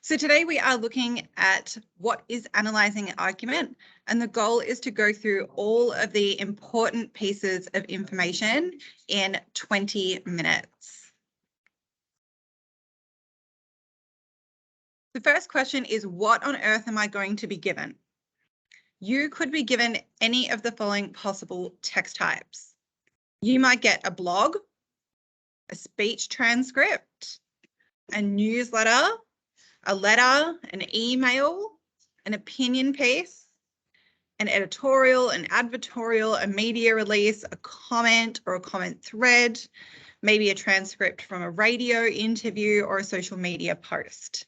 So today we are looking at what is analysing an argument, and the goal is to go through all of the important pieces of information in 20 minutes. The first question is, what on earth am I going to be given? You could be given any of the following possible text types. You might get a blog, a speech transcript, a newsletter, a letter, an email, an opinion piece, an editorial, an advertorial, a media release, a comment or a comment thread, maybe a transcript from a radio interview or a social media post.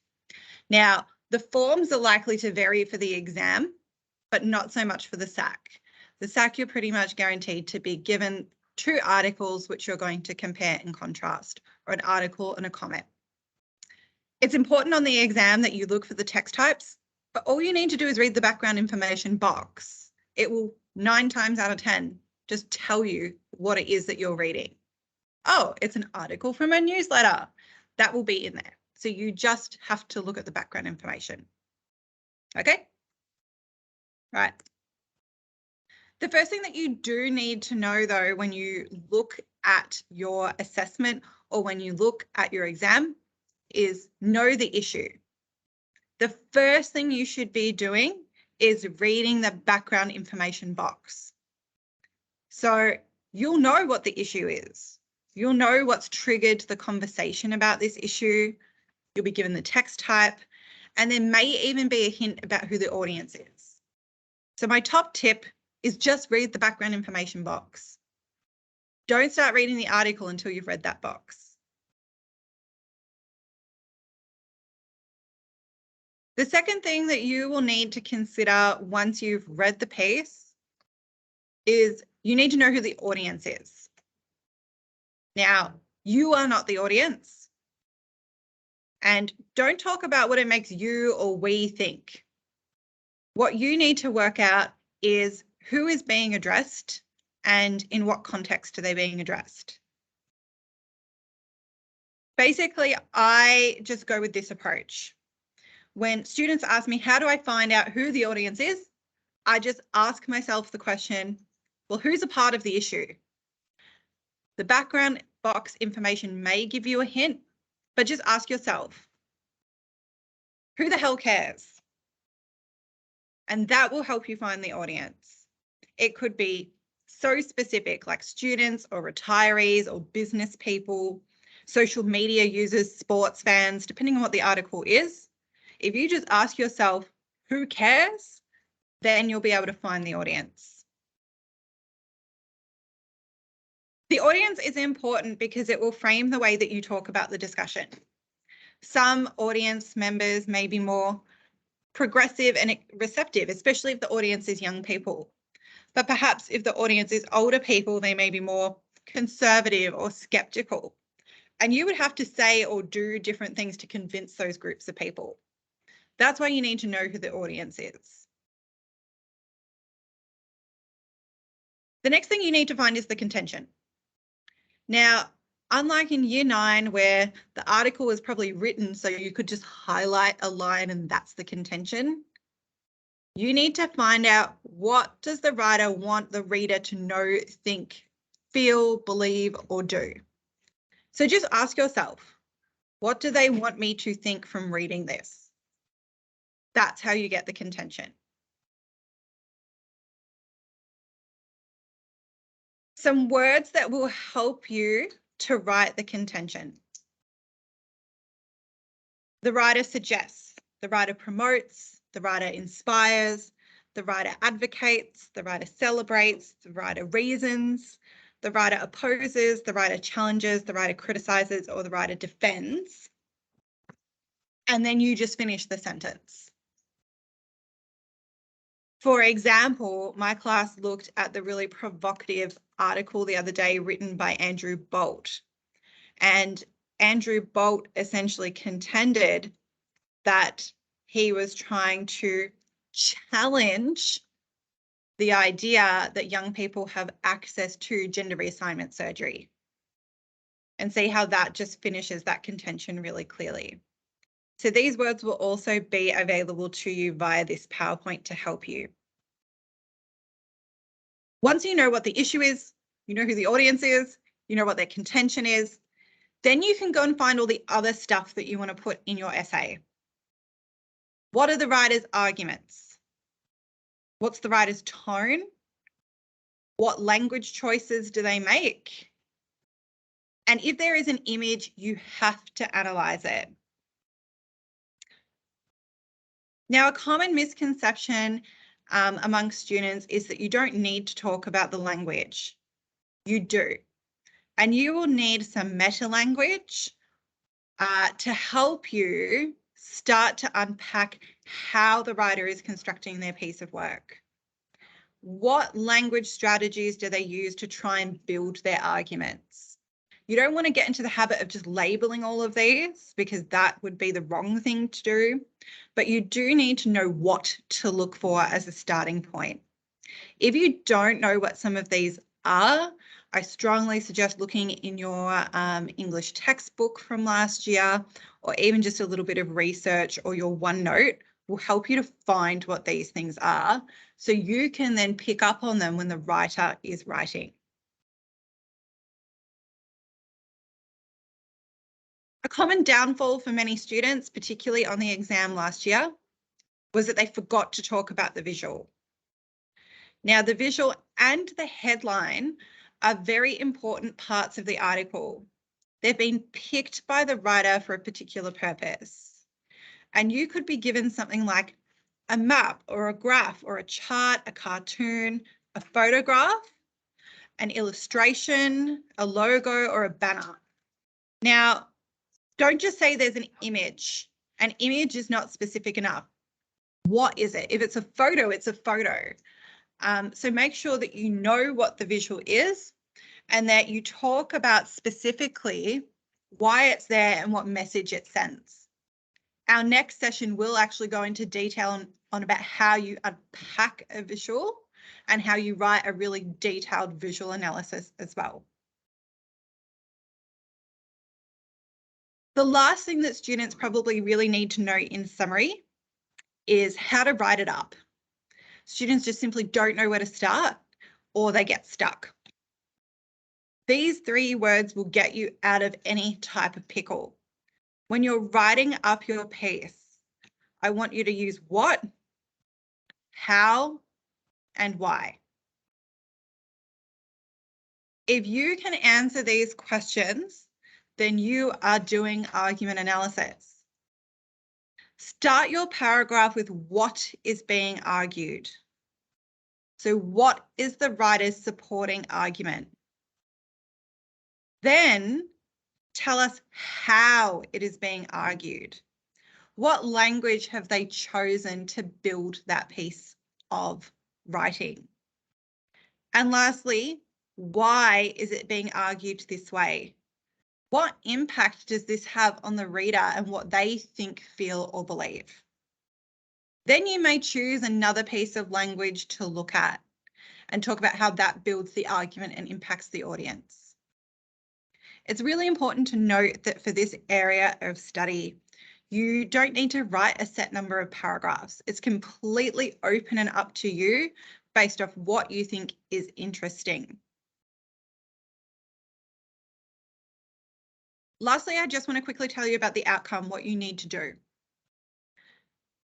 Now, the forms are likely to vary for the exam, but not so much for the SAC. The SAC, you're pretty much guaranteed to be given two articles which you're going to compare and contrast, or an article and a comment. It's important on the exam that you look for the text types, but all you need to do is read the background information box. It will 9 times out of 10 just tell you what it is that you're reading. Oh, it's an article from a newsletter. That will be in there. So you just have to look at the background information. Okay? Right. The first thing that you do need to know, though, when you look at your assessment or when you look at your exam is know the issue. The first thing you should be doing is reading the background information box. So you'll know what the issue is. You'll know what's triggered the conversation about this issue. You'll be given the text type, and there may even be a hint about who the audience is. So my top tip is just read the background information box. Don't start reading the article until you've read that box. The second thing that you will need to consider once you've read the piece is you need to know who the audience is. Now, you are not the audience. And don't talk about what it makes you or we think. What you need to work out is who is being addressed and in what context are they being addressed. Basically, I just go with this approach. When students ask me, how do I find out who the audience is? I just ask myself the question, well, who's a part of the issue? The background box information may give you a hint, but just ask yourself, who the hell cares? And that will help you find the audience. It could be so specific, like students or retirees or business people, social media users, sports fans, depending on what the article is. If you just ask yourself, who cares? Then you'll be able to find the audience. The audience is important because it will frame the way that you talk about the discussion. Some audience members may be more progressive and receptive, especially if the audience is young people. But perhaps if the audience is older people, they may be more conservative or skeptical. And you would have to say or do different things to convince those groups of people. That's why you need to know who the audience is. The next thing you need to find is the contention. Now, unlike in year 9, where the article was probably written so you could just highlight a line and that's the contention, you need to find out what does the writer want the reader to know, think, feel, believe, or do. So just ask yourself, what do they want me to think from reading this? That's how you get the contention. Some words that will help you to write the contention. The writer suggests, the writer promotes, the writer inspires, the writer advocates, the writer celebrates, the writer reasons, the writer opposes, the writer challenges, the writer criticizes, or the writer defends. And then you just finish the sentence. For example, my class looked at the really provocative article the other day written by Andrew Bolt. And Andrew Bolt essentially contended that he was trying to challenge the idea that young people have access to gender reassignment surgery, and see how that just finishes that contention really clearly. So these words will also be available to you via this PowerPoint to help you. Once you know what the issue is, you know who the audience is, you know what their contention is, then you can go and find all the other stuff that you want to put in your essay. What are the writer's arguments? What's the writer's tone? What language choices do they make? And if there is an image, you have to analyze it. Now, a common misconception among students is that you don't need to talk about the language. You do. And you will need some meta-language to help you start to unpack how the writer is constructing their piece of work. What language strategies do they use to try and build their arguments? You don't want to get into the habit of just labeling all of these because that would be the wrong thing to do, but you do need to know what to look for as a starting point. If you don't know what some of these are, I strongly suggest looking in your English textbook from last year, or even just a little bit of research, or your OneNote will help you to find what these things are, so you can then pick up on them when the writer is writing. A common downfall for many students, particularly on the exam last year, was that they forgot to talk about the visual. Now, the visual and the headline are very important parts of the article. They've been picked by the writer for a particular purpose. And you could be given something like a map or a graph or a chart, a cartoon, a photograph, an illustration, a logo, or a banner. Now, don't just say there's an image. An image is not specific enough. What is it? If it's a photo, it's a photo. So make sure that you know what the visual is and that you talk about specifically why it's there and what message it sends. Our next session will actually go into detail on about how you unpack a visual and how you write a really detailed visual analysis as well. The last thing that students probably really need to know in summary is how to write it up. Students just simply don't know where to start, or they get stuck. These 3 words will get you out of any type of pickle. When you're writing up your piece, I want you to use what, how, and why. If you can answer these questions, then you are doing argument analysis. Start your paragraph with what is being argued. So what is the writer's supporting argument? Then tell us how it is being argued. What language have they chosen to build that piece of writing? And lastly, why is it being argued this way? What impact does this have on the reader and what they think, feel, or believe? Then you may choose another piece of language to look at and talk about how that builds the argument and impacts the audience. It's really important to note that for this area of study, you don't need to write a set number of paragraphs. It's completely open and up to you based off what you think is interesting. Lastly, I just want to quickly tell you about the outcome, what you need to do.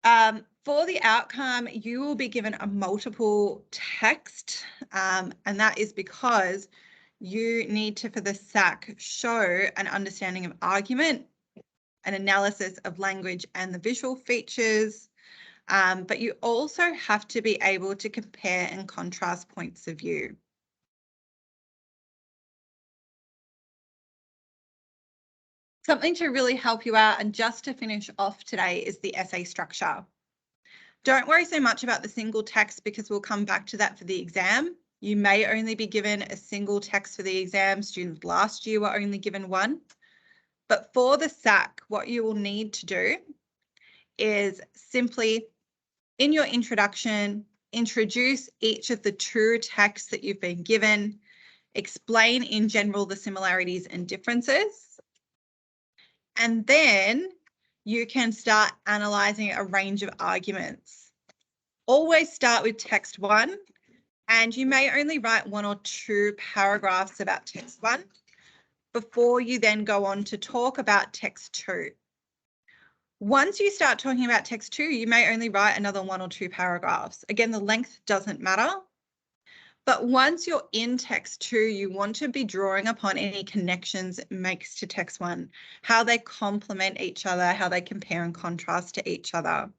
For the outcome, you will be given a multiple text, and that is because you need to, for the SAC, show an understanding of argument, an analysis of language and the visual features, but you also have to be able to compare and contrast points of view. Something to really help you out, and just to finish off today, is the essay structure. Don't worry so much about the single text because we'll come back to that for the exam. You may only be given a single text for the exam. Students last year were only given one. But for the SAC, what you will need to do is simply, in your introduction, introduce each of the 2 texts that you've been given, explain in general the similarities and differences, and then you can start analysing a range of arguments. Always start with text 1, and you may only write 1 or 2 paragraphs about text 1 before you then go on to talk about text 2. Once you start talking about text 2, you may only write another 1 or 2 paragraphs. Again, the length doesn't matter. But once you're in text 2, you want to be drawing upon any connections it makes to text 1, how they complement each other, how they compare and contrast to each other.